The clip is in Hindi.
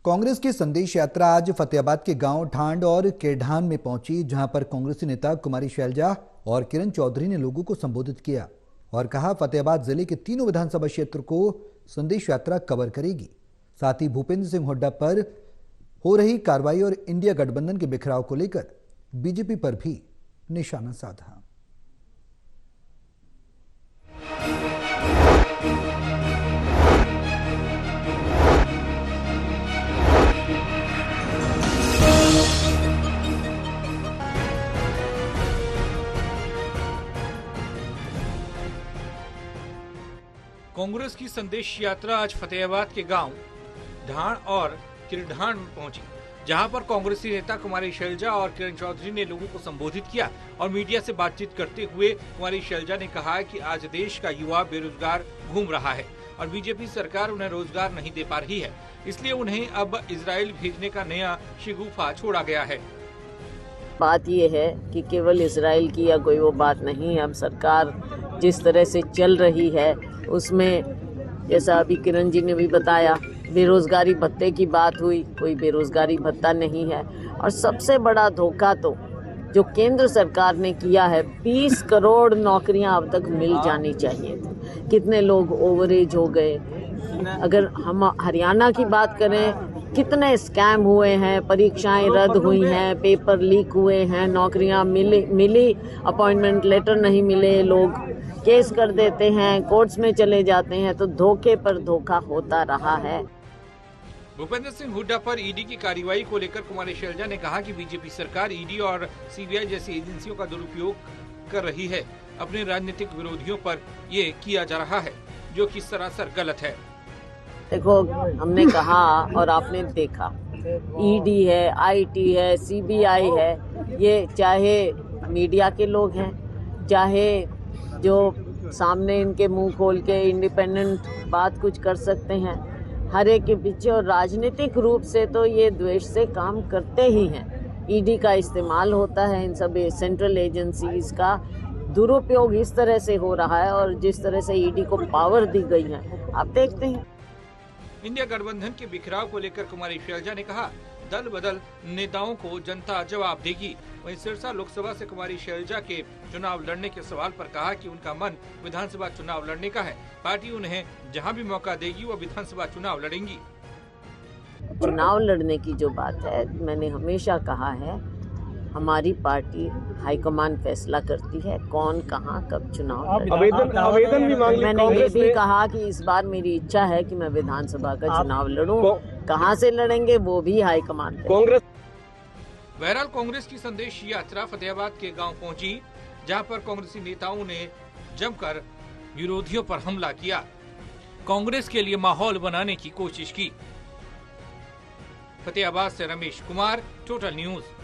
कांग्रेस की संदेश यात्रा आज फतेहाबाद के गांव ढांड और केढान में पहुंची, जहां पर कांग्रेसी नेता कुमारी शैलजा और किरण चौधरी ने लोगों को संबोधित किया और कहा फतेहाबाद जिले के तीनों विधानसभा क्षेत्र को संदेश यात्रा कवर करेगी। साथ ही भूपेंद्र सिंह हुड्डा पर हो रही कार्रवाई और इंडिया गठबंधन के बिखराव को लेकर बीजेपी पर भी निशाना साधा। कांग्रेस की संदेश यात्रा आज फतेहाबाद के गांव ढाण और किरढाण में पहुंची, जहां पर कांग्रेसी नेता कुमारी शैलजा और किरण चौधरी ने लोगों को संबोधित किया और मीडिया से बातचीत करते हुए कुमारी शैलजा ने कहा कि आज देश का युवा बेरोजगार घूम रहा है और बीजेपी सरकार उन्हें रोजगार नहीं दे पा रही है, इसलिए उन्हें अब इजराइल भेजने का नया शिगुफा छोड़ा गया है। बात ये है कि केवल इजराइल की या कोई वो बात नहीं, अब सरकार जिस तरह से चल रही है उसमें जैसा अभी किरण जी ने भी बताया, बेरोजगारी भत्ते की बात हुई, कोई बेरोजगारी भत्ता नहीं है। और सबसे बड़ा धोखा तो जो केंद्र सरकार ने किया है, 20 करोड़ नौकरियां अब तक मिल जानी चाहिए थी। कितने लोग ओवरेज हो गए। अगर हम हरियाणा की बात करें, कितने स्कैम हुए हैं, परीक्षाएं रद्द हुई हैं, पेपर लीक हुए हैं, नौकरियां मिली, अपॉइंटमेंट लेटर नहीं मिले, लोग केस कर देते हैं, कोर्ट्स में चले जाते हैं, तो धोखे पर धोखा होता रहा है। भूपेंद्र सिंह हुड्डा पर ईडी की कार्रवाई को लेकर कुमारी शैलजा ने कहा कि बीजेपी सरकार ईडी और सीबीआई जैसी एजेंसियों का दुरुपयोग कर रही है। अपने राजनीतिक विरोधियों पर ये किया जा रहा है, जो कि सरासर गलत है। देखो, हमने कहा और आपने देखा, ईडी है, आईटी है, सीबीआई है, ये चाहे मीडिया के लोग हैं, चाहे जो सामने इनके मुंह खोल के इंडिपेंडेंट बात कुछ कर सकते हैं, हर एक के पीछे और राजनीतिक रूप से तो ये द्वेष से काम करते ही हैं। ईडी का इस्तेमाल होता है, इन सब सेंट्रल एजेंसीज का दुरुपयोग इस तरह से हो रहा है और जिस तरह से ईडी को पावर दी गई है, आप देखते हैं। इंडिया गठबंधन के बिखराव को लेकर कुमारी शैलजा ने कहा, दल बदल नेताओं को जनता जवाब देगी। वहीं सिरसा लोकसभा से कुमारी शैलजा के चुनाव लड़ने के सवाल पर कहा कि उनका मन विधानसभा चुनाव लड़ने का है। पार्टी उन्हें जहां भी मौका देगी वो विधानसभा चुनाव लड़ेंगी। चुनाव लड़ने की जो बात है, मैंने हमेशा कहा है, हमारी पार्टी हाईकमान फैसला करती है कौन कहां कब चुनाव आवेदन भी मांग लिया। मैंने ये भी कहा कि इस बार मेरी इच्छा है कि मैं विधानसभा का चुनाव लड़ूं। कहां से लड़ेंगे वो भी हाईकमान। कांग्रेस बहरहाल कांग्रेस की संदेश यात्रा फतेहाबाद के गांव पहुंची, जहां पर कांग्रेसी नेताओं ने जमकर विरोधियों पर हमला किया, कांग्रेस के लिए माहौल बनाने की कोशिश की। फतेहाबाद से रमेश कुमार, टोटल न्यूज।